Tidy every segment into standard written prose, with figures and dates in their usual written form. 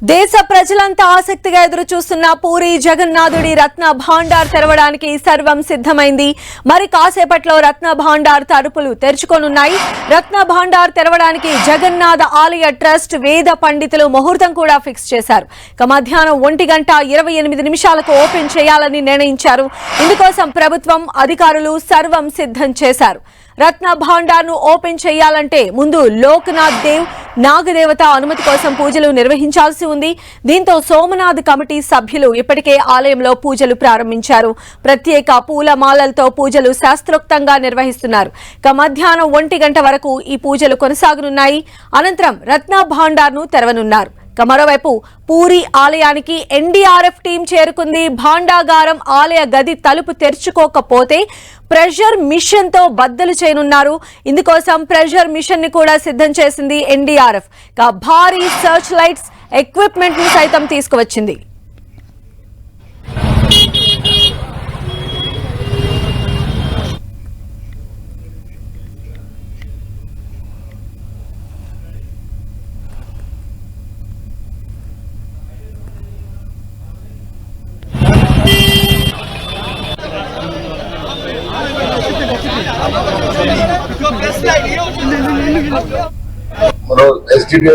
దేశ ప్రజలంతా ఆసక్తిగా ఎదురు చూస్తున్న పూరి జగన్నాథుడి రత్న భాండార్ తెరవడానికి సర్వం సిద్ధమైంది. మరి కాసేపట్లో రత్న భాండార్ తలుపులు తెరుచుకోనున్నాయి. రత్న భాండార్ తెరవడానికి జగన్నాథ ఆలయ ట్రస్ట్ వేద పండితులు ముహూర్తం కూడా ఫిక్స్ చేశారు. మధ్యాహ్నం 1:28 ఓపెన్ చేయాలని నిర్ణయించారు. ఇందుకోసం ప్రభుత్వం అధికారులు సర్వం సిద్ధం చేశారు. రత్న భాండార్ ను ఓపెన్ చేయాలంటే ముందు లోక్నాథ్ దేవ్ నాగదేవత అనుమతి కోసం పూజలు నిర్వహించాల్సి ఉంది. దీంతో సోమనాథ్ కమిటీ సభ్యులు ఇప్పటికే ఆలయంలో పూజలు ప్రారంభించారు. ప్రత్యేక పూలమాలలతో పూజలు శాస్త్రోక్తంగా నిర్వహిస్తున్నారు. మధ్యాహ్నం 1 గంట వరకు ఈ పూజలు కొనసాగనున్నాయి. అనంతరం రత్న భాండార్ ను తెరవనున్నారు. మరోవైపు పూరి ఆలయానికి ఎన్డీఆర్ఎఫ్ టీం చేరుకుంది. భాండాగారం ఆలయ గది తలుపు తెరుచుకోకపోతే ప్రెషర్ మిషన్ తో బద్దలు చేయనున్నారు. ఇందుకోసం ప్రెషర్ మిషన్ ని కూడా సిద్ధం చేసింది ఎన్డీఆర్ఎఫ్. భారీ సర్చ్ లైట్స్ ఎక్విప్మెంట్ ని సైతం తీసుకువచ్చింది. एसडीडीओ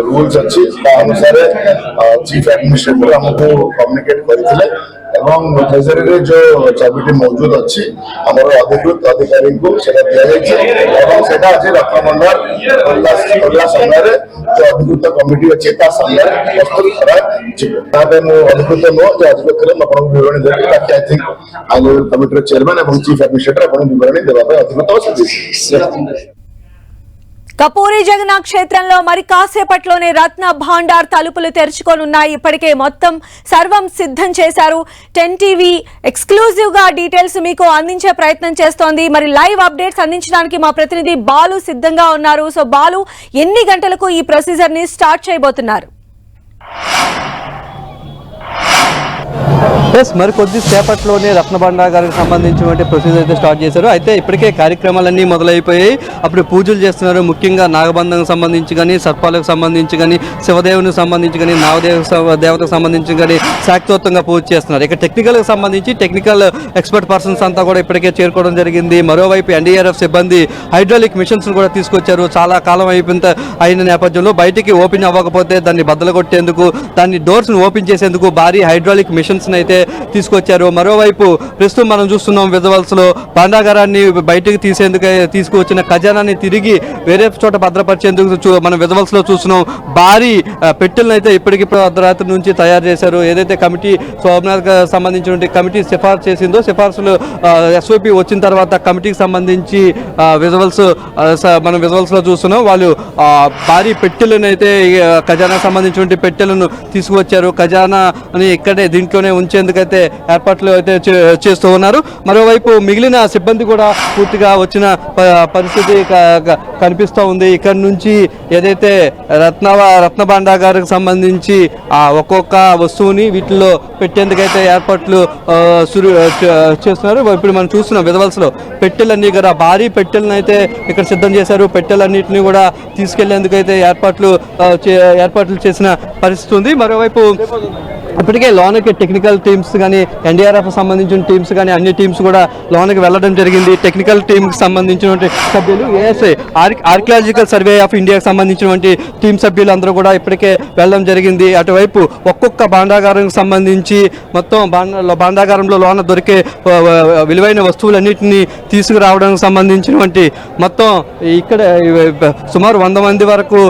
रूल्स अच्छी अनुसार चीफ एडमिनिस्ट्रेटर हमको कम्युनिकेट करते ट्रेजरी जो चाबिटी मौजूद अच्छी आमर अधिकृत अधिकारी को दिया आज रत्नभंडार खोलला समय जो अधिकृत कमिटी अच्छी सामने प्रस्तुत करा अधिकृत नुह जो अधिकृत विवरणी देवी ताकि आई थिंक कमिटी चेयरमैन और चीफ एडमिनिस्ट्रेटर विवरणी देवाई अधिकृत పూరి జగన్నాథ్ క్షేత్రంలో మరి కాసేపట్లోనే రత్న భాండార్ తలుపులు తెరుచుకోనున్నాయి. ఇప్పటికే మొత్తం సర్వం సిద్ధం చేశారు. 10 టీవీ ఎక్స్క్లూజివ్ గా డీటెయిల్స్ మీకు అందించే ప్రయత్నం చేస్తోంది. మరి లైవ్ అప్డేట్స్ అందించడానికి మా ప్రతినిధి బాలు సిద్ధంగా ఉన్నారు. సో బాలు, ఎన్ని గంటలకు ఈ ప్రొసీజర్ ని స్టార్ట్ చేయబోతున్నారు? మరి కొద్దిసేపట్లోనే రత్న భాండార్ గారికి సంబంధించినటువంటి ప్రొసీజర్ అయితే స్టార్ట్ చేశారు. అయితే ఇప్పటికే కార్యక్రమాలన్నీ మొదలైపోయాయి. అప్పుడు పూజలు చేస్తున్నారు. ముఖ్యంగా నాగబంధంకి సంబంధించి కానీ, సర్పాలకు సంబంధించి కానీ, శివదేవునికి సంబంధించి కానీ, దేవతకు సంబంధించి కానీ శాక్తోత్తంగా పూజ చేస్తున్నారు. ఇక టెక్నికల్కి సంబంధించి టెక్నికల్ ఎక్స్పర్ట్ పర్సన్స్ అంతా కూడా ఇప్పటికే చేరుకోవడం జరిగింది. మరోవైపు ఎన్డీఆర్ఎఫ్ సిబ్బంది హైడ్రాలిక్ మిషన్స్ కూడా తీసుకొచ్చారు. చాలా కాలం అయిన నేపథ్యంలో బయటికి ఓపెన్ అవ్వకపోతే దాన్ని బద్దలు కొట్టేందుకు, దాన్ని డోర్స్ను ఓపెన్ చేసేందుకు భారీ హైడ్రాలిక్ మిషన్స్ అయితే తీసుకొచ్చారు. మరోవైపు ప్రస్తుతం మనం చూస్తున్నాం విజువల్స్ లో భాండాగారాన్ని బయటకు తీసుకువచ్చిన ఖజానాన్ని తిరిగి వేరే చోట భద్రపరిచేందుకు మనం విజువల్స్ లో చూస్తున్నాం. భారీ పెట్టెలను అయితే ఇప్పటికీ అర్ధరాత్రి నుంచి తయారు చేశారు. ఏదైతే కమిటీ సోమనాథ్ సంబంధించిన కమిటీ సిఫార్సు చేసిందో, సిఫార్సులు ఎస్ఓపి వచ్చిన తర్వాత కమిటీకి సంబంధించి మనం విజువల్స్ లో చూస్తున్నాం. వాళ్ళు భారీ పెట్టెలను అయితే ఖజానాకు సంబంధించిన పెట్టెలను తీసుకువచ్చారు. ఖజానా అని ఇక్కడే దీంట్లోనే ఉంచేందుకైతే ఏర్పాట్లు అయితే చేస్తూ ఉన్నారు. మరోవైపు మిగిలిన సిబ్బంది కూడా పూర్తిగా వచ్చిన పరిస్థితి కనిపిస్తూ ఉంది. ఇక్కడ నుంచి ఏదైతే రత్న భాండాగారికి సంబంధించి ఒక్కొక్క వస్తువుని వీటిలో పెట్టేందుకైతే ఏర్పాట్లు చేస్తున్నారు. ఇప్పుడు మనం చూస్తున్నాం విజువల్స్ లో పెట్టెలన్నీ కూడా భారీ పెట్టెలను అయితే ఇక్కడ సిద్ధం చేశారు. పెట్టెలన్నింటినీ కూడా తీసుకెళ్లేందుకైతే ఏర్పాట్లు చేసిన పరిస్థితి ఉంది. మరోవైపు ఇప్పటికే లోనకి టెక్నికల్ టీమ్స్ కానీ, ఎన్డీఆర్ఎఫ్ సంబంధించిన టీమ్స్ కానీ అన్ని టీమ్స్ కూడా లోనకి వెళ్ళడం జరిగింది. టెక్నికల్ టీంకి సంబంధించినటువంటి సభ్యులు, ఏఎస్ఐ ఆర్కియాలజికల్ సర్వే ఆఫ్ ఇండియాకి సంబంధించినటువంటి టీం సభ్యులు అందరూ కూడా ఇప్పటికే వెళ్ళడం జరిగింది. అటువైపు ఒక్కొక్క భాండాగారానికి సంబంధించి మొత్తం భాండాగారంలో లోన దొరికే విలువైన వస్తువులన్నింటినీ తీసుకురావడానికి సంబంధించినటువంటి మొత్తం ఇక్కడ సుమారు 100 మంది వరకు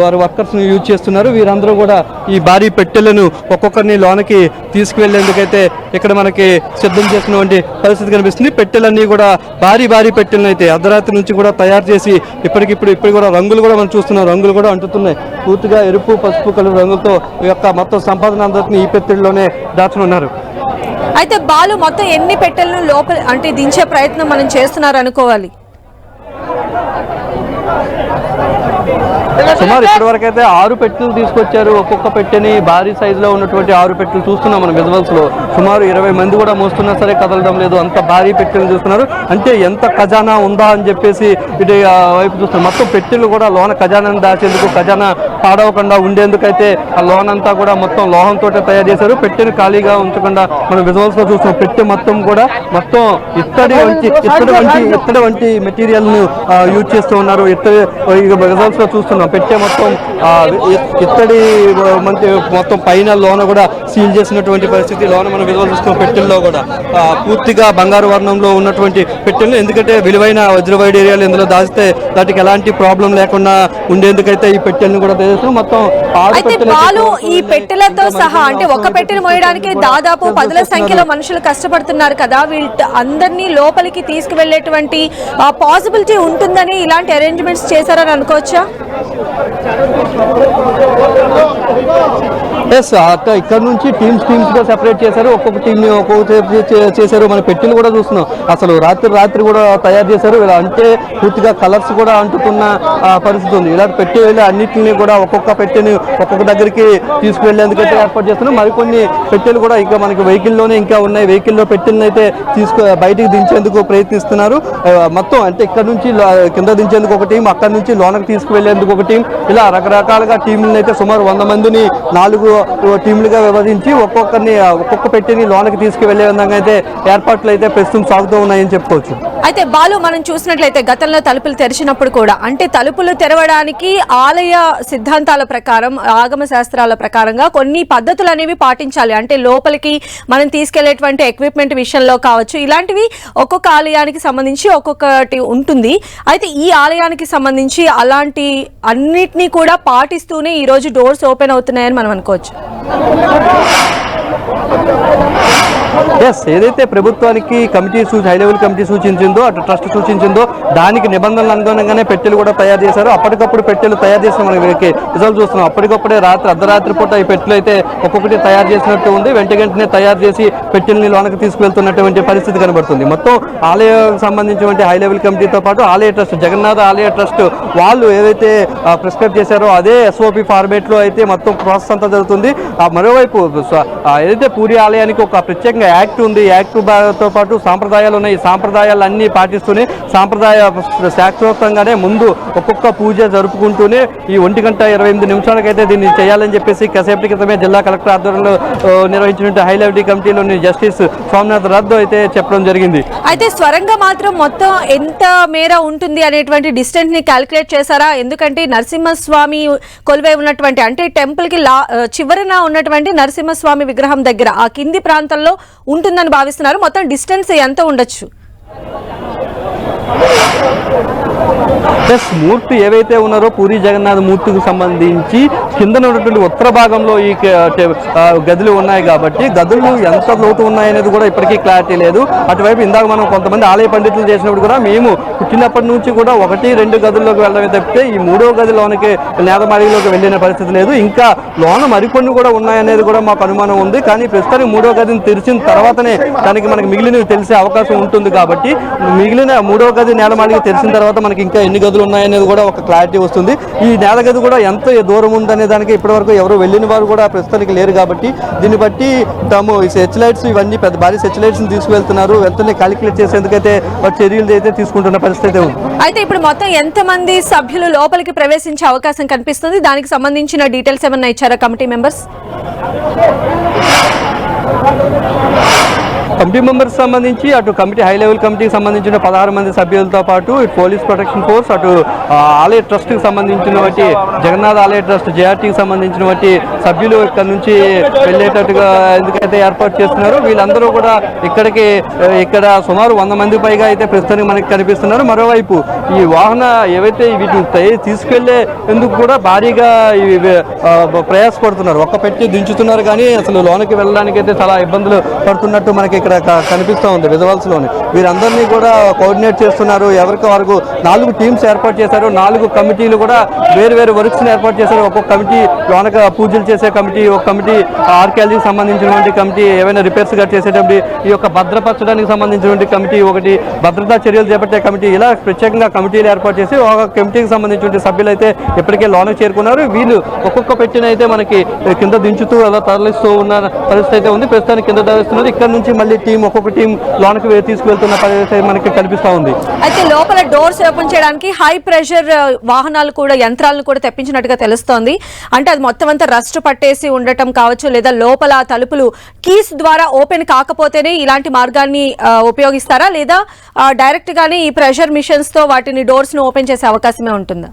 వారు వర్కర్స్ని యూజ్ చేస్తున్నారు. వీరందరూ కూడా ఈ భారీ పెట్టెలను ఒక్కొక్కరిని లోనకి తీసుకువెళ్లేందుకైతే ఇక్కడ మనకి సిద్ధం చేసినటువంటి పరిస్థితి కనిపిస్తుంది. పెట్టెలన్నీ కూడా భారీ పెట్టెలను అయితే అర్ధరాత్రి నుంచి కూడా తయారు చేసి ఇప్పుడు కూడా రంగులు కూడా మనం చూస్తున్నాం. రంగులు కూడా అంటుతున్నాయి. పూర్తిగా ఎరుపు, పసుపు కలర్ రంగులతో ఈ యొక్క మొత్తం సంపాదన అందరినీ ఈ పెట్టెల్లోనే దాచుకున్నారు. అయితే బాలు, మొత్తం ఎన్ని పెట్టెలను లోపల అంటే దించే ప్రయత్నం మనం చేస్తున్నారు అనుకోవాలి? సుమారు ఇప్పటివరకు అయితే 6 పెట్టెలు తీసుకొచ్చారు. ఒక్కొక్క పెట్టెని భారీ సైజులో ఉన్నటువంటి 6 పెట్టెలు చూస్తున్నాం మనం విజువల్స్ లో. సుమారు 20 మంది కూడా మోస్తున్నా సరే కదలడం లేదు, అంత భారీ పెట్టెలు చూస్తున్నారు. అంటే ఎంత ఖజానా ఉందా అని చెప్పేసి ఇటు వైపు చూస్తున్నారు. మొత్తం పెట్టెలు కూడా లోన ఖజానాను దాచేందుకు, ఖజానా పాడవకుండా ఉండేందుకైతే ఆ లోన్ అంతా కూడా మొత్తం లోహంతో తయారు చేశారు. పెట్టెను ఖాళీగా ఉంచకుండా మనం విజువల్స్ లో చూస్తున్నాం. పెట్టె మొత్తం కూడా మొత్తం ఇత్తడి వంటి మెటీరియల్ ను యూజ్ చేస్తూ ఉన్నారు. విజువల్స్ లో చూస్తున్నాం. పెట్టె మొత్తం ఇత్తడి మొత్తం పైన లోన కూడా సీల్ చేసినటువంటి పరిస్థితి. లోన మనం విజువల్ చూస్తున్నాం. పెట్టెల్లో కూడా పూర్తిగా బంగారు వర్ణంలో ఉన్నటువంటి పెట్టెలు, ఎందుకంటే విలువైన వజ్రవైడ్ ఏరియాలు ఇందులో దాచితే వాటికి ఎలాంటి ప్రాబ్లం లేకుండా ఉండేందుకైతే ఈ పెట్టెలను కూడా తెస్తాం. మొత్తం ఈ పెట్టెలతో సహా అంటే ఒక పెట్టెను మోయడానికి దాదాపు 10ల సంఖ్యలో మనుషులు కష్టపడుతున్నారు కదా. వీళ్ళు అందరినీ లోపలికి తీసుకువెళ్లేటువంటి పాసిబిలిటీ ఉంటుందని ఇలాంటి అరేంజ్మెంట్స్ చేశారని అనుకోవచ్చా? ఎస్, ఇక్కడ నుంచి టీమ్స్ గా సెపరేట్ చేశారు. ఒక్కొక్క టీమ్ ని ఒక్కొక్క చేశారు. మన పెట్టెలు కూడా చూస్తున్నాం. అసలు రాత్రి కూడా తయారు చేశారు. ఇలా అంటే పూర్తిగా కలర్స్ కూడా అంటుతున్న పరిస్థితి ఉంది. ఇలా పెట్టి వెళ్ళి అన్నింటినీ కూడా ఒక్కొక్క పెట్టెని ఒక్కొక్క దగ్గరికి తీసుకువెళ్లేందుకైతే ఏర్పాటు చేస్తున్నాం. మరికొన్ని పెట్టెలు కూడా ఇంకా మనకి వెహికల్లోనే ఇంకా ఉన్నాయి. వెహికల్లో పెట్టెలను అయితే బయటికి దించేందుకు ప్రయత్నిస్తున్నారు. మొత్తం అంటే ఇక్కడ నుంచి కింద దించేందుకు ఒక టీం, అక్కడ నుంచి లోనకు తీసుకువెళ్లేందుకు ఒక టీం, ఇలా రకరకాలుగా టీంలను అయితే సుమారు 100 మందిని 4 టీంలుగా విభజించి ఒక్కొక్క పెట్టెని లోనకి తీసుకువెళ్లే విధంగా అయితే ఏర్పాట్లు అయితే ప్రస్తుతం సాగుతూ ఉన్నాయని చెప్పుకోవచ్చు. అయితే బాలు, మనం చూసినట్లయితే గతంలో తలుపులు తెరిచినప్పుడు కూడా అంటే తలుపులు తెరవడానికి ఆలయ సిద్ధాంతాల ప్రకారం, ఆగమ శాస్త్రాల ప్రకారంగా కొన్ని పద్ధతులు అనేవి పాటించాలి. అంటే లోపలికి మనం తీసుకెళ్లేటువంటి ఎక్విప్మెంట్ విషయంలో కావచ్చు, ఇలాంటివి ఒక్కొక్క ఆలయానికి సంబంధించి ఒక్కొక్కటి ఉంటుంది. అయితే ఈ ఆలయానికి సంబంధించి అలాంటి అన్నిటినీ కూడా పాటిస్తూనే ఈ రోజు డోర్స్ ఓపెన్ అవుతున్నాయని మనం అనుకోవచ్చు. ఎస్, ఏదైతే ప్రభుత్వానికి హై లెవెల్ కమిటీ సూచించిందో, అటు ట్రస్ట్ సూచించిందో దానికి నిబంధనలు అనుగుణంగానే పెట్టెలు కూడా తయారు చేశారు. అప్పటికప్పుడు పెట్టెలు తయారు చేసిన మనం రిజల్ట్ చూస్తున్నాం. అప్పటికప్పుడే అర్ధరాత్రి పూట ఈ పెట్టెలు అయితే ఒక్కొక్కటి తయారు చేసినట్టు ఉంది. వెంటనే తయారు చేసి పెట్టెల్ని లోనకి తీసుకువెళ్తున్నటువంటి పరిస్థితి కనబడుతుంది. మొత్తం ఆలయానికి సంబంధించినటువంటి హై లెవెల్ కమిటీతో పాటు ఆలయ ట్రస్ట్, జగన్నాథ ఆలయ ట్రస్ట్ వాళ్ళు ఏదైతే ప్రిస్క్రైబ్ చేశారో అదే SOP ఫార్మేట్ లో అయితే మొత్తం ప్రాసెస్ అంతా జరుగుతుంది. మరోవైపు ఏదైతే పూరి ఆలయానికి ఒక ప్రత్యేకంగా యాక్ట్ ఉంది. యాక్ట్తో పాటు సాంప్రదాయాలు ఉన్నాయి. ఈ సాంప్రదాయాలన్నీ పాటిస్తూనే శాస్త్రోక్తంగానే ముందు ఒక్కొక్క పూజ జరుపుకుంటూనే ఈ 1:28 దీన్ని చేయాలని చెప్పేసి కాసేపటి క్రితమే జిల్లా కలెక్టర్ ఆధ్వర్యంలో నిర్వహించిన హై లెవెల్ కమిటీలోని జస్టిస్ స్వామినాథ్ రద్దు అయితే చెప్పడం జరిగింది. అయితే స్వరంగా మాత్రం మొత్తం ఎంత మేర ఉంటుంది అనేటువంటి డిస్టెన్స్ ని క్యాలిక్యులేట్ చేశారా? ఎందుకంటే నరసింహస్వామి కొలువై ఉన్నటువంటి అంటే టెంపుల్ కి చివరన ఉన్నటువంటి నరసింహస్వామి విగ్రహం దగ్గర ఆ కింది ప్రాంతంలో ఉంటుందని భావిస్తున్నారు. మొత్తం డిస్టెన్స్ ఎంత ఉండొచ్చు? మూర్తి ఏవైతే ఉన్నారో పూరి జగన్నాథ్ మూర్తికి సంబంధించి కింద ఉన్నటువంటి ఉత్తర భాగంలో ఈ గదులు ఉన్నాయి కాబట్టి గదులు ఎంత లోతు ఉన్నాయనేది కూడా ఇప్పటికీ క్లారిటీ లేదు. అటువైపు ఇందాక మనం కొంతమంది ఆలయ పండితులు చేసినప్పుడు కూడా మేము పుట్టినప్పటి నుంచి కూడా 1-2 గదుల్లోకి వెళ్ళడమే తప్పితే ఈ 3వ గదిలోనికి నేలమాడిలోకి వెళ్ళిన పరిస్థితి లేదు. ఇంకా లోన మరికొన్ని కూడా ఉన్నాయనేది కూడా మాకు అనుమానం ఉంది. కానీ ప్రస్తుతానికి 3వ గదిని తెరిచిన తర్వాతనే మనకి మిగిలినవి తెలిసే అవకాశం ఉంటుంది. కాబట్టి మిగిలిన 3వ గది నేలమాడికి తెరిచిన తర్వాత మనకి ఇంకా ఎన్ని గదులు ఉన్నాయనేది కూడా ఒక క్లారిటీ వస్తుంది. ఈ నేల గది కూడా ఎంత దూరం ఉందనే దానికి ఇప్పటివరకు ఎవరు వెళ్ళిన వారు కూడా ప్రస్తుతానికి లేరు. కాబట్టి దీన్ని బట్టి తాము ఈ సెర్చ్ లైట్స్ ఇవన్నీ పెద్ద భారీ సెర్చ్ లైట్స్ తీసుకువెళ్తున్నారు. వెంటనే క్యాలిక్యులేట్ చేసేందుకైతే చర్యలు అయితే తీసుకుంటున్న పరిస్థితి ఉంది. అయితే ఇప్పుడు మొత్తం ఎంతమంది సభ్యులు లోపలికి ప్రవేశించే అవకాశం కనిపిస్తుంది? దానికి సంబంధించిన డీటెయిల్స్ ఏమన్నా ఇచ్చారా కమిటీ మెంబర్స్? కమిటీ మెంబర్స్ సంబంధించి అటు కమిటీ హై లెవెల్ కమిటీకి సంబంధించిన 16 మంది సభ్యులతో పాటు ఇటు పోలీస్ ప్రొటెక్షన్ ఫోర్స్, అటు ఆలయ ట్రస్ట్కి సంబంధించిన జగన్నాథ్ ఆలయ ట్రస్ట్ JRTకి సంబంధించిన సభ్యులు ఇక్కడ నుంచి వెళ్ళేటట్టుగా ఎందుకైతే ఏర్పాటు చేస్తున్నారు. వీళ్ళందరూ కూడా ఇక్కడ సుమారు 100 మంది పైగా అయితే ప్రస్తుతానికి మనకి కనిపిస్తున్నారు. మరోవైపు ఈ వాహన ఏవైతే వీటిని తీసుకెళ్లే ఎందుకు కూడా భారీగా ప్రయాసపడుతున్నారు. ఒక్క పెట్టి దించుతున్నారు కానీ అసలు లోనికి వెళ్ళడానికి అయితే చాలా ఇబ్బందులు పడుతున్నట్టు మనకి ఇక్కడ కనిపిస్తూ ఉంది విజువల్స్లోని. వీరందరినీ కూడా కోఆర్డినేట్ చేస్తున్నారు. ఎవరికి వరకు 4 టీమ్స్ ఏర్పాటు చేశారు. 4 కమిటీలు కూడా వేరు వేరు వర్క్స్ని ఏర్పాటు చేశారు. ఒక్కొక్క కమిటీ లోనక పూజలు చేసే కమిటీ, ఒక కమిటీ ఆర్కియాలజీకి సంబంధించినటువంటి కమిటీ, ఏవైనా రిపేర్స్ గా చేసేటప్పుడు ఈ యొక్క భద్రపరచడానికి సంబంధించినటువంటి కమిటీ, ఒకటి భద్రతా చర్యలు చేపట్టే కమిటీ, ఇలా ప్రత్యేకంగా కమిటీలు ఏర్పాటు చేసి ఒక కమిటీకి సంబంధించిన సభ్యులు అయితే ఇప్పటికే లోనకు చేరుకున్నారు. వీళ్ళు ఒక్కొక్క పెట్టిన అయితే మనకి కింద దించుతూ అలా తరలిస్తూ ఉన్న పరిస్థితి అయితే ఉంది. ప్రస్తుతానికి కింద తరలిస్తున్నారు. ఇక్కడ నుంచి మళ్ళీ ఒక్కొక్క టీం లోనకి తీసుకువెళ్తున్న పరిస్థితి మనకి కనిపిస్తూ ఉంది. అయితే లోపల డోర్స్ ఓపెన్ చేయడానికి హై ప్రెషర్ వాహనాలు కూడా, యంత్రాలను కూడా తెప్పించినట్టుగా తెలుస్తోంది. అంటే అది మొత్తం అంతా రస్ట్ పట్టేసి ఉండటం కావచ్చు, లేదా లోపల తలుపులు కీస్ ద్వారా ఓపెన్ కాకపోతేనే ఇలాంటి మార్గాన్ని ఉపయోగిస్తారా, లేదా డైరెక్ట్ గానే ఈ ప్రెషర్ మిషన్స్ తో వాటిని డోర్స్ ను ఓపెన్ చేసే అవకాశమే ఉంటుందా?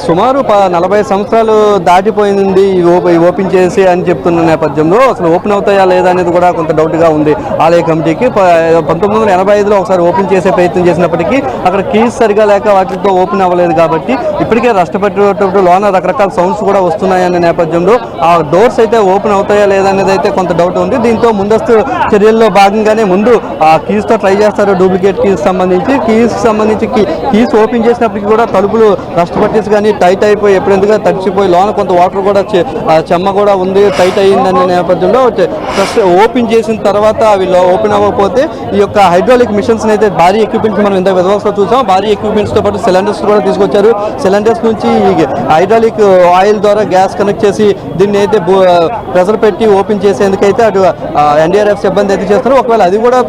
సుమారు 40 సంవత్సరాలు దాటిపోయింది ఓపెన్ చేసి అని చెప్తున్న నేపథ్యంలో అసలు ఓపెన్ అవుతాయా లేదా అనేది కూడా కొంత డౌట్గా ఉంది ఆలయ కమిటీకి. 1985లో ఒకసారి ఓపెన్ చేసే ప్రయత్నం చేసినప్పటికీ అక్కడ కీస్ సరిగా లేక వాటితో ఓపెన్ అవ్వలేదు. కాబట్టి ఇప్పటికే రాష్ట్రపతి లోన రకరకాల సౌండ్స్ కూడా వస్తున్నాయనే నేపథ్యంలో ఆ డోర్స్ అయితే ఓపెన్ అవుతాయా లేదా అనేది అయితే కొంత డౌట్ ఉంది. దీంతో ముందస్తు చర్యల్లో భాగంగానే ముందు ఆ కీస్తో ట్రై చేస్తారు. డూప్లికేట్ కీస్ సంబంధించి కీస్ ఓపెన్ చేసినప్పటికీ కూడా తలుపులు రాష్ట్రపతి కానీ టైట్ అయిపోయి ఎప్పుడెందుకు తడిచిపోయి లోన కొంత వాటర్ కూడా చెమ్మ కూడా ఉంది, టైట్ అయ్యిందనే నేపథ్యంలో ఓపెన్ చేసిన తర్వాత అవి ఓపెన్ అవ్వకపోతే ఈ యొక్క హైడ్రాలిక్ మిషన్స్ అయితే భారీ ఎక్విప్మెంట్స్ మనం ఇంత విధవస్లో చూసాం. భారీ ఎక్విప్మెంట్స్ తో పాటు సిలిండర్స్ కూడా తీసుకొచ్చారు. సిలిండర్స్ నుంచి హైడ్రాలిక్ ఆయిల్ ద్వారా గ్యాస్ కనెక్ట్ చేసి దీన్ని అయితే ప్రెజర్ పెట్టి ఓపెన్ చేసేందుకైతే అటు ఎన్డీఆర్ఎఫ్ సిబ్బంది అయితే చేస్తారు. ఒకవేళ అది కూడా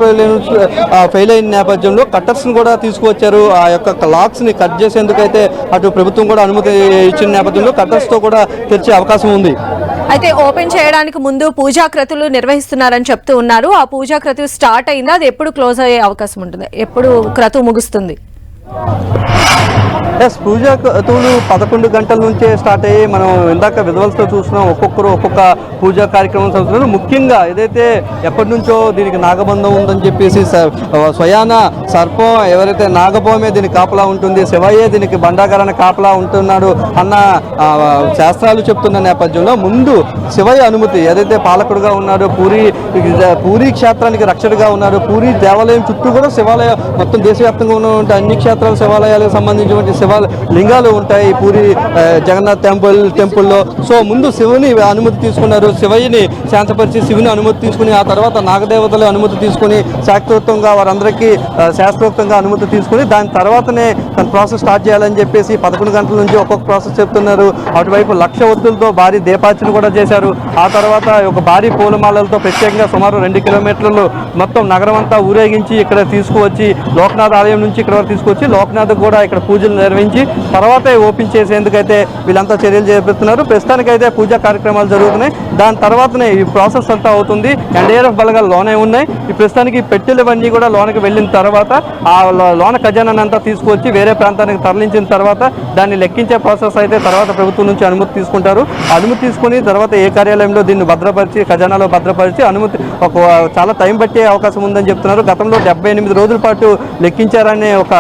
ఫెయిల్ అయిన నేపథ్యంలో కట్టర్స్ కూడా తీసుకువచ్చారు. ఆ యొక్క లాక్స్ ని కట్ చేసేందుకైతే అటు ప్రభుత్వం కూడా అనుమతి ఇచ్చిన నేపథ్యంలో కట్టర్స్ తో కూడా తెరిచే అవకాశం ఉంది. అయితే ఓపెన్ చేయడానికి ముందు పూజా క్రతువులు నిర్వహిస్తున్నారని చెప్తూ ఉన్నారు. ఆ పూజా క్రతువు స్టార్ట్ అయిందా? అది ఎప్పుడు క్లోజ్ అయ్యే అవకాశం ఉంటుంది? ఎప్పుడు క్రతువు ముగుస్తుంది? పూజా క్రతువులు 11 గంటల నుంచే స్టార్ట్ అయ్యి మనం ఇందాక విజువల్స్లో చూస్తున్నాం. ఒక్కొక్కరు ఒక్కొక్క పూజా కార్యక్రమం చదువుతున్నారు. ముఖ్యంగా ఏదైతే ఎప్పటి నుంచో దీనికి నాగబంధం ఉందని చెప్పేసి స్వయాన సర్పం ఎవరైతే నాగభౌమే దీనికి కాపలా ఉంటుంది, శివయ్యే దీనికి బండాకరణ కాపలా ఉంటున్నాడు అన్న శాస్త్రాలు చెప్తున్న నేపథ్యంలో ముందు శివయ్య అనుమతి, ఏదైతే పాలకుడుగా ఉన్నాడో, పూరీ క్షేత్రానికి రక్షకుడుగా ఉన్నాడు, పూరీ దేవాలయం చుట్టూ కూడా శివాలయం మొత్తం దేశవ్యాప్తంగా ఉన్నటువంటి అన్ని క్షేత్రాల శివాలయాలకు సంబంధించినటువంటి లింగాలు ఉంటాయి పూరి జగన్నాథ్ టెంపుల్లో. సో ముందు శివుని అనుమతి తీసుకున్నారు. శివయ్యని శాంతపరిచి శివుని అనుమతి తీసుకుని ఆ తర్వాత నాగదేవతల అనుమతి తీసుకుని శాస్త్రోక్తంగా వారందరికీ శాస్త్రోక్తంగా అనుమతి తీసుకుని దాని తర్వాతనే తన ప్రాసెస్ స్టార్ట్ చేయాలని చెప్పేసి 11 గంటల నుంచి ఒక్కొక్క ప్రాసెస్ చెప్తున్నారు. అటువైపు 1,00,000 ఒత్తులతో భారీ దీపార్చన కూడా చేశారు. ఆ తర్వాత ఒక భారీ పూలమాలలతో ప్రత్యేకంగా సుమారు 2 కిలోమీటర్లు మొత్తం నగరం అంతా ఊరేగించి ఇక్కడ తీసుకువచ్చి లోక్నాథ్ ఆలయం నుంచి ఇక్కడ వరకు తీసుకొచ్చి లోక్నాథ్ కూడా ఇక్కడ పూజలు నిర్వహించి తర్వాత ఓపెన్ చేసేందుకైతే వీళ్ళంతా చర్యలు చేపడుతున్నారు. ప్రస్తుతానికైతే పూజా కార్యక్రమాలు జరుగుతున్నాయి. దాని తర్వాతనే ఈ ప్రాసెస్ అంతా అవుతుంది. ఎన్డీఆర్ఎఫ్ బలగాలు లోనే ఉన్నాయి. ఈ ప్రస్తుతానికి పెట్టెలు ఇవన్నీ కూడా లోనకి వెళ్ళిన తర్వాత ఆ లోన ఖజానాన్ని అంతా తీసుకొచ్చి వేరే ప్రాంతానికి తరలించిన తర్వాత దాన్ని లెక్కించే ప్రాసెస్ అయితే తర్వాత ప్రభుత్వం నుంచి అనుమతి తీసుకుంటారు. అనుమతి తీసుకుని తర్వాత ఏ కార్యాలయంలో దీన్ని భద్రపరిచి ఖజానాలో భద్రపరిచి అనుమతి చాలా టైం పట్టే అవకాశం ఉందని చెప్తున్నారు. గతంలో 78 రోజుల పాటు లెక్కించారనే ఒక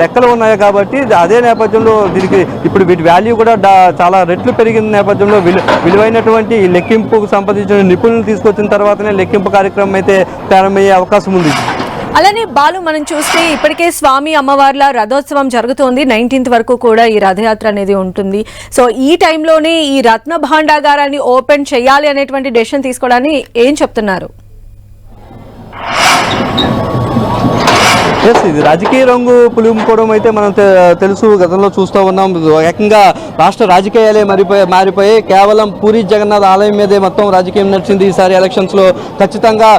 లెక్కలు ఉన్నాయి. కాబట్టి అదే నేపథ్యంలో దీనికి ఇప్పుడు వీటి వాల్యూ కూడా చాలా రెట్లు పెరిగిన నేపథ్యంలో విలువైనటువంటి లెక్కింపుకు సంబంధించిన నిపుణులు తీసుకొచ్చిన తర్వాతనే లెక్కింపు కార్యక్రమం అయితే ప్రారంభమయ్యే అవకాశం ఉంది. అలానే బాలు, మనం చూస్తే ఇప్పటికే స్వామి అమ్మవార్ల రథోత్సవం జరుగుతోంది. 19th వరకు కూడా ఈ రథయాత్ర అనేది ఉంటుంది. సో ఈ టైంలోనే ఈ రత్న భాండాగారాన్ని ఓపెన్ చేయాలి అనేటువంటి డెసిషన్ తీసుకోవడాన్ని ఏం చెప్తున్నారు? ఇది రాజకీయ రంగు పులుముకోవడం అయితే మనం తెలుసు, గతంలో చూస్తూ ఉన్నాం. ఏకంగా రాష్ట్ర రాజకీయాలే మారిపోయి కేవలం పూరి జగన్నాథ్ ఆలయం మీదే మొత్తం రాజకీయం నడిచింది. ఈసారి ఎలక్షన్స్లో ఖచ్చితంగా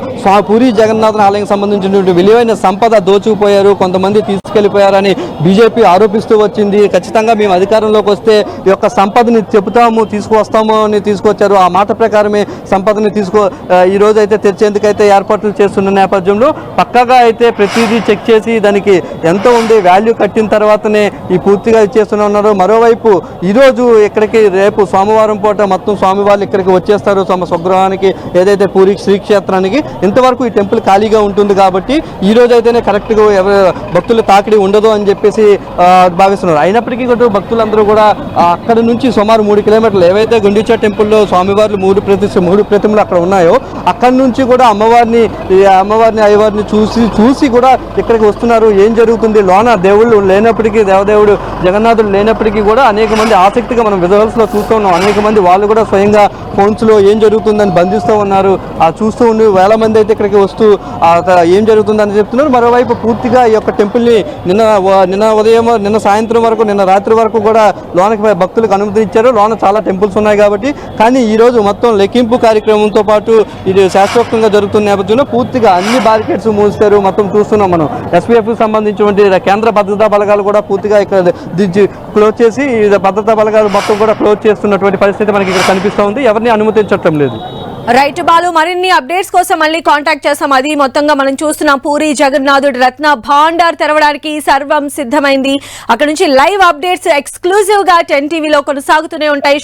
పూరి జగన్నాథ్ ఆలయం సంబంధించినటువంటి విలువైన సంపద దోచుకుపోయారు, కొంతమంది తీసుకెళ్లిపోయారని బీజేపీ ఆరోపిస్తూ వచ్చింది. ఖచ్చితంగా మేము అధికారంలోకి వస్తే ఈ యొక్క సంపదని చెబుతాము, తీసుకువస్తాము అని తీసుకొచ్చారు. ఆ మాట ప్రకారమే సంపదని ఈ రోజు అయితే తెరిచేందుకైతే ఏర్పాట్లు చేస్తున్న నేపథ్యంలో పక్కాగా అయితే ప్రతిదీ చెక్ చేసి దానికి ఎంత ఉంది వాల్యూ కట్టిన తర్వాతనే ఈ పూర్తిగా ఇచ్చేస్తూనే ఉన్నారు. మరోవైపు ఈరోజు ఇక్కడికి రేపు సోమవారం పూట మొత్తం స్వామి వాళ్ళు ఇక్కడికి వచ్చేస్తారు తమ స్వగృహానికి, ఏదైతే పూరి శ్రీక్షేత్రానికి. ఇంతవరకు ఈ టెంపుల్ ఖాళీగా ఉంటుంది కాబట్టి ఈ రోజు అయితేనే కరెక్ట్గా భక్తుల తాకిడి ఉండదు అని చెప్పేసి భావిస్తున్నారు. అయినప్పటికీ కూడా భక్తులందరూ కూడా అక్కడ నుంచి సుమారు 3 కిలోమీటర్లు ఏవైతే గుండీచా టెంపుల్లో స్వామివార్లు 3 ప్రతిమలు అక్కడ ఉన్నాయో అక్కడి నుంచి కూడా అమ్మవారిని అయ్యవారిని చూసి కూడా ఇక్కడికి వస్తున్నారు. ఏం జరుగుతుంది లోన దేవుళ్ళు లేనప్పటికీ, దేవదేవుడు జగన్నాథుడు లేనప్పటికీ కూడా అనేక మంది ఆసక్తిగా మనం విజువల్స్లో చూస్తూ ఉన్నాం. అనేక మంది వాళ్ళు కూడా స్వయంగా ఫోన్స్లో ఏం జరుగుతుందని బంధిస్తూ ఉన్నారు. చూస్తూ ఉండి వేల మంది అయితే ఇక్కడికి వస్తూ ఏం జరుగుతుందని చెప్తున్నారు. మరోవైపు పూర్తిగా ఈ యొక్క టెంపుల్ని నిన్న ఉదయం, నిన్న సాయంత్రం వరకు, నిన్న రాత్రి వరకు కూడా లోనకి భక్తులకు అనుమతి ఇచ్చారు. లోన చాలా టెంపుల్స్ ఉన్నాయి కాబట్టి. కానీ ఈరోజు మొత్తం లెక్కింపు కార్యక్రమంతో పాటు ఇది శాస్త్రోక్తంగా జరుగుతున్న నేపథ్యంలో పూర్తిగా అన్ని బారికేడ్స్ మూస్తారు. మొత్తం చూస్తున్నాం మనం. ఎస్పీఎఫ్కి సంబంధించినటువంటి కేంద్ర భద్రతా బలగాలు కూడా పూర్తిగా ఇక్కడ క్లోజ్ చేసి భద్రతా బలగాలు మొత్తం కూడా క్లోజ్ చేస్తున్నటువంటి పరిస్థితి మనకి ఇక్కడ కనిపిస్తూ ఉంది. ఎవరిని అనుమతించటం లేదు. రైట్ బాలు, మరిన్ని అప్డేట్స్ కోసం మళ్ళీ కాంటాక్ట్ చేస్తాం. అది మొత్తంగా మనం చూస్తున్నాం పూరి జగన్నాథుడి రత్న భాండార్ తెరవడానికి సర్వం సిద్ధమైంది. అక్కడ నుంచి లైవ్ అప్డేట్స్ ఎక్స్క్లూజివ్ గా 10 టీవీలో కొనసాగుతూనే ఉంటాయి.